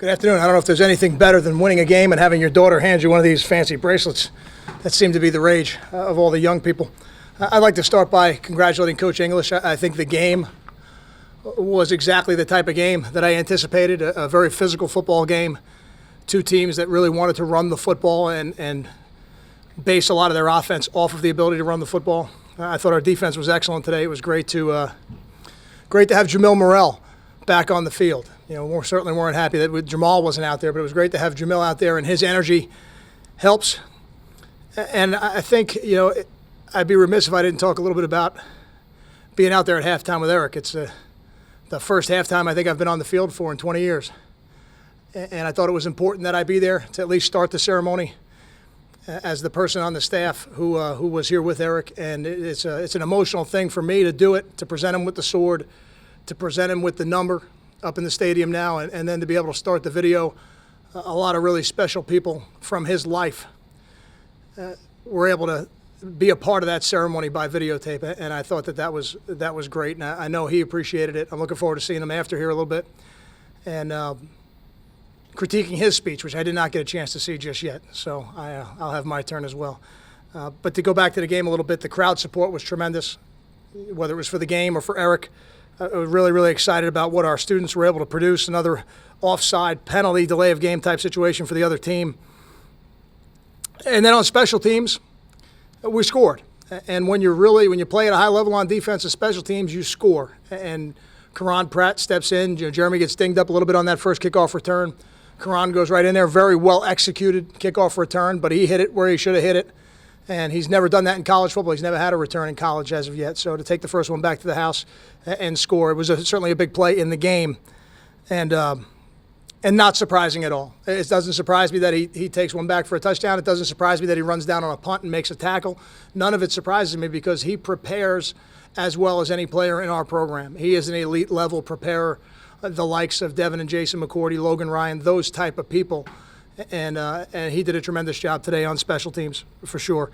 Good afternoon. I don't know if there's anything better than winning a game and having your daughter hand you one of these fancy bracelets. That seemed to be the rage of all the young people. I'd like to start by congratulating Coach English. I think the game was exactly the type of game that I anticipated, a very physical football game. Two teams that really wanted to run the football and base a lot of their offense off of the ability to run the football. I thought our defense was excellent today. It was great to have Jamil Morrell back on the field. You know, we certainly weren't happy that Jamal wasn't out there, but it was great to have Jamil out there, and his energy helps. And I think, you know, I'd be remiss if I didn't talk a little bit about being out there at halftime with Eric. It's the first halftime I think I've been on the field for in 20 years. And I thought it was important that I be there to at least start the ceremony as the person on the staff who was here with Eric. And it's an emotional thing for me to do it, to present him with the sword, to present him with the number up in the stadium now, and then to be able to start the video. A lot of really special people from his life were able to be a part of that ceremony by videotape, and I thought that was great, and I know he appreciated it. I'm looking forward to seeing him after here a little bit and critiquing his speech, which I did not get a chance to see just yet, so I'll have my turn as well. But to go back to the game a little bit, the crowd support was tremendous, whether it was for the game or for Eric. I was really, really excited about what our students were able to produce, another offside penalty, delay of game type situation for the other team. And then on special teams, we scored. And when you play at a high level on defense and special teams, you score. And Karan Pratt steps in. You know, Jeremy gets dinged up a little bit on that first kickoff return. Karan goes right in there, very well executed kickoff return, but he hit it where he should have hit it. And he's never done that in college football. He's never had a return in college as of yet. So to take the first one back to the house and score, it was certainly a big play in the game, and not surprising at all. It doesn't surprise me that he takes one back for a touchdown. It doesn't surprise me that he runs down on a punt and makes a tackle. None of it surprises me because he prepares as well as any player in our program. He is an elite level preparer, the likes of Devin and Jason McCourty, Logan Ryan, those type of people. And he did a tremendous job today on special teams, for sure.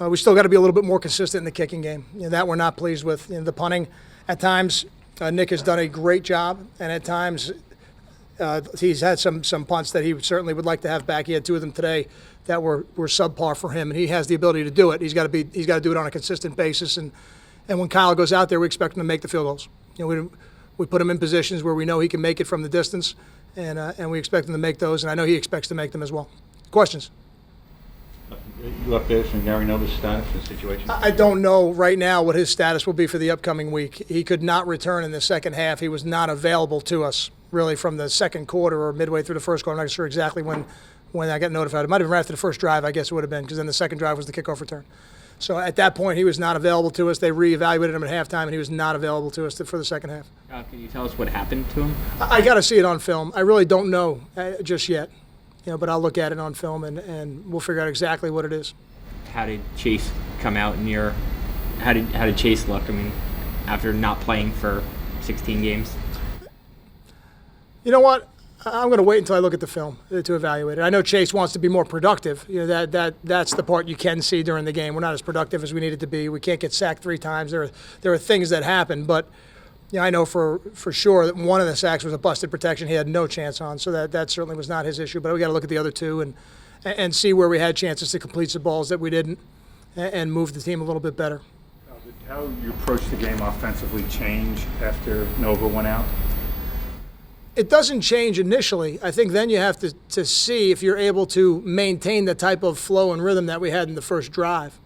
We still got to be a little bit more consistent in the kicking game. You know, that we're not pleased with. You know, the punting, at times, Nick has done a great job, and at times he's had some punts that he certainly would like to have back. He had two of them today that were subpar for him, and he has the ability to do it. He's got to do it on a consistent basis. And when Kyle goes out there, we expect him to make the field goals. You know, we put him in positions where we know he can make it from the distance. And we expect him to make those, and I know he expects to make them as well. Questions? You updated from Gary Nova's status and situation? I don't know right now what his status will be for the upcoming week. He could not return in the second half. He was not available to us really from the second quarter or midway through the first quarter. I'm not sure exactly when I got notified. It might have been right after the first drive, I guess it would have been, because then the second drive was the kickoff return. So at that point, he was not available to us. They reevaluated him at halftime, and he was not available to us for the second half. Can you tell us what happened to him? I got to see it on film. I really don't know just yet, you know, but I'll look at it on film, and we'll figure out exactly what it is. How did Chase come out how did Chase look? I mean, after not playing for 16 games. You know what? I'm going to wait until I look at the film to evaluate it. I know Chase wants to be more productive. You know, that's the part you can see during the game. We're not as productive as we needed to be. We can't get sacked 3 times. There are things that happen, but you know, I know for sure that one of the sacks was a busted protection he had no chance on, so that certainly was not his issue. But we got to look at the other two and see where we had chances to complete some balls that we didn't and move the team a little bit better. How you approached the game offensively change after Nova went out? It doesn't change initially. I think then you have to see if you're able to maintain the type of flow and rhythm that we had in the first drive.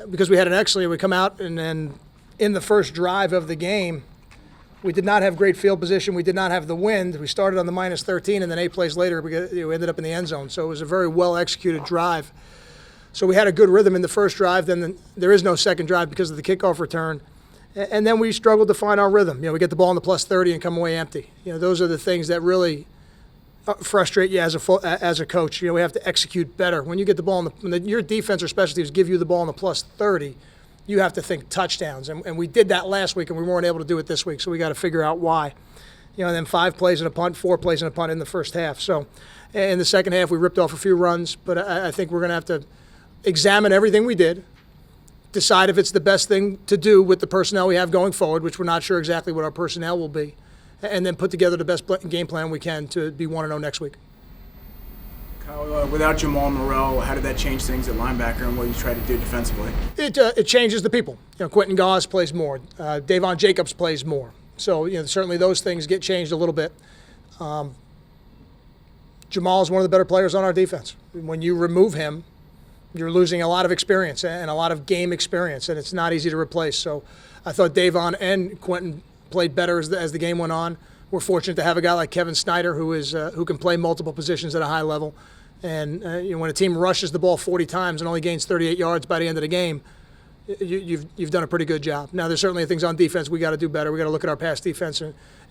Because we had an excellent, we come out and then in the first drive of the game, we did not have great field position. We did not have the wind. We started on the -13, and then 8 plays later, we ended up in the end zone. So it was a very well-executed drive. So we had a good rhythm in the first drive. Then there is no second drive because of the kickoff return. And then we struggled to find our rhythm. You know, we get the ball in the +30 and come away empty. You know, those are the things that really frustrate you as a coach. You know, we have to execute better. When you get the ball when your defense or special teams give you the ball in the +30, you have to think touchdowns. And we did that last week, and we weren't able to do it this week. So we got to figure out why. You know, and then 5 plays and a punt, 4 plays and a punt in the first half. So in the second half, we ripped off a few runs. But I think we're going to have to examine everything we did, decide if it's the best thing to do with the personnel we have going forward, which we're not sure exactly what our personnel will be, and then put together the best game plan we can to be 1-0 next week. Kyle, without Jamal Morrell, how did that change things at linebacker and what you try to do defensively? It changes the people. Quentin Gauze plays more. Davon Jacobs plays more. So certainly those things get changed a little bit. Jamal is one of the better players on our defense. When you remove him, you're losing a lot of experience and a lot of game experience, and it's not easy to replace. So I thought Davon and Quentin played better as the game went on. We're fortunate to have a guy like Kevin Snyder who can play multiple positions at a high level. And when a team rushes the ball 40 times and only gains 38 yards by the end of the game, you've done a pretty good job. Now, there's certainly things on defense we got to do better. We got to look at our pass defense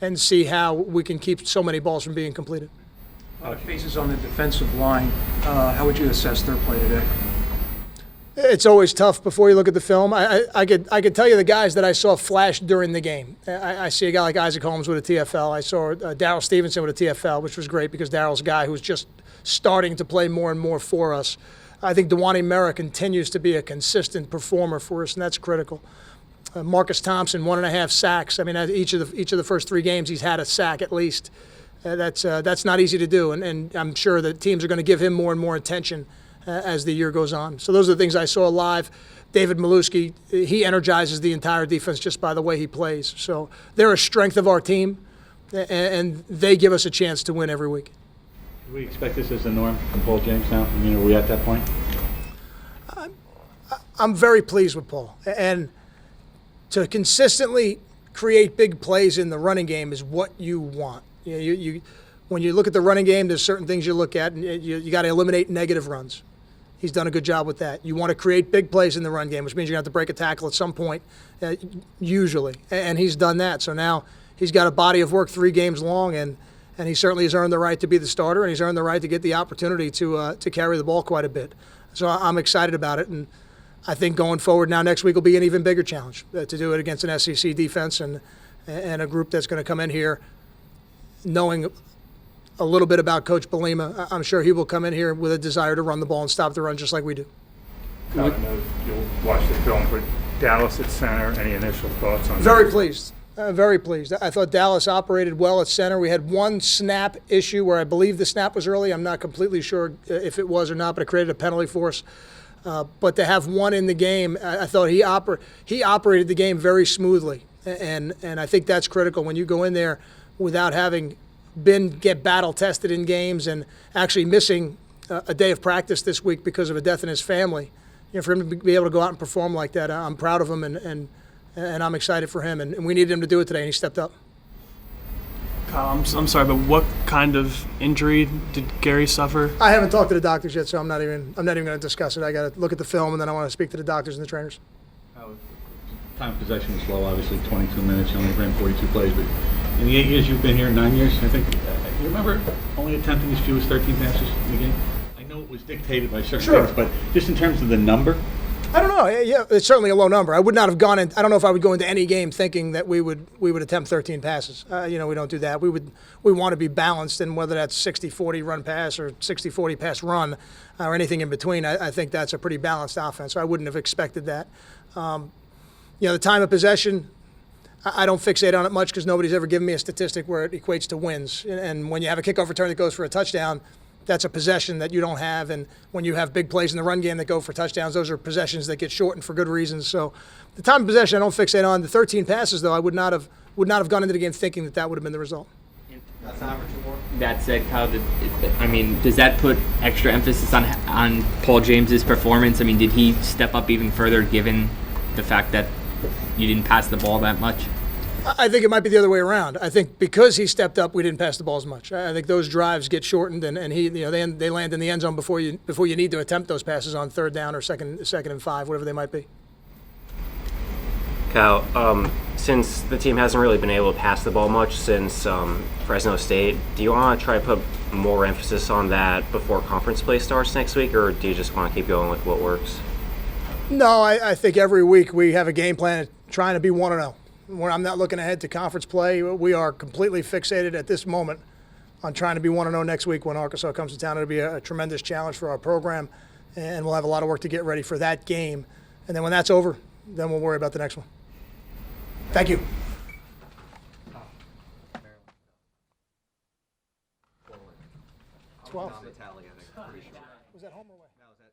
and see how we can keep so many balls from being completed. A lot of faces on the defensive line. How would you assess their play today? It's always tough before you look at the film. I could tell you the guys that I saw flash during the game. I see a guy like Isaac Holmes with a TFL. I saw Darryl Stevenson with a TFL, which was great because Darryl's a guy who's just starting to play more and more for us. I think Dewani Merrick continues to be a consistent performer for us, and that's critical. Marcus Thompson, 1.5 sacks. I mean, each of the first 3 games, he's had a sack at least. That's not easy to do, and I'm sure that teams are going to give him more and more attention as the year goes on. So those are the things I saw live. David Maluski, he energizes the entire defense just by the way he plays. So they're a strength of our team, and they give us a chance to win every week. Do we expect this as the norm from Paul James now? I mean, are we at that point? I'm very pleased with Paul. And to consistently create big plays in the running game is what you want. When you look at the running game, there's certain things you look at, and you got to eliminate negative runs. He's done a good job with that. You want to create big plays in the run game, which means you're going to have to break a tackle at some point, usually. And he's done that. So now he's got a body of work 3 games long, and he certainly has earned the right to be the starter, and he's earned the right to get the opportunity to carry the ball quite a bit. So I'm excited about it, and I think going forward now next week will be an even bigger challenge to do it against an SEC defense and a group that's going to come in here knowing a little bit about Coach Belima. I'm sure he will come in here with a desire to run the ball and stop the run just like we do. I know you'll watch the film, but Dallas at center, any initial thoughts on that? Very pleased. Very pleased. I thought Dallas operated well at center. We had one snap issue where I believe the snap was early. I'm not completely sure if it was or not, but it created a penalty for us. But to have one in the game, I thought he operated the game very smoothly. And I think that's critical when you go in there without having get battle tested in games and actually missing a day of practice this week because of a death in his family. For him to be able to go out and perform like that, I'm proud of him and I'm excited for him. And we needed him to do it today, and he stepped up. Kyle, I'm sorry, but what kind of injury did Gary suffer? I haven't talked to the doctors yet, so I'm not even going to discuss it. I got to look at the film, and then I want to speak to the doctors and the trainers. Time of possession was slow, obviously 22 minutes. You only ran 42 plays, but in the 8 years you've been here, 9 years, I think, you remember only attempting as few as 13 passes in the game? I know it was dictated by certain things, but just in terms of the number? I don't know. Yeah, it's certainly a low number. I would not have gone in. I don't know if I would go into any game thinking that we would attempt 13 passes. We don't do that. We want to be balanced, and whether that's 60-40 run pass or 60-40 pass run or anything in between, I think that's a pretty balanced offense. So I wouldn't have expected that. The time of possession, I don't fixate on it much because nobody's ever given me a statistic where it equates to wins. And when you have a kickoff return that goes for a touchdown, that's a possession that you don't have. And when you have big plays in the run game that go for touchdowns, those are possessions that get shortened for good reasons. So the time of possession, I don't fixate on. The 13 passes, though, I would not have gone into the game thinking that would have been the result. That said, Kyle, does that put extra emphasis on Paul James's performance? I mean, did he step up even further given the fact that you didn't pass the ball that much? I think it might be the other way around. I think because he stepped up, we didn't pass the ball as much. I think those drives get shortened, and they land in the end zone before you need to attempt those passes on third down or second and 5, whatever they might be. Kyle, since the team hasn't really been able to pass the ball much since Fresno State, do you want to try to put more emphasis on that before conference play starts next week, or do you just want to keep going with what works? No, I think every week we have a game plan trying to be 1-0. Where I'm not looking ahead to conference play. We are completely fixated at this moment on trying to be 1-0 next week when Arkansas comes to town. It'll be a tremendous challenge for our program, and we'll have a lot of work to get ready for that game. And then when that's over, then we'll worry about the next one. Thank you. 12. On the tally, I think. Pretty sure. Was that home or away? That was at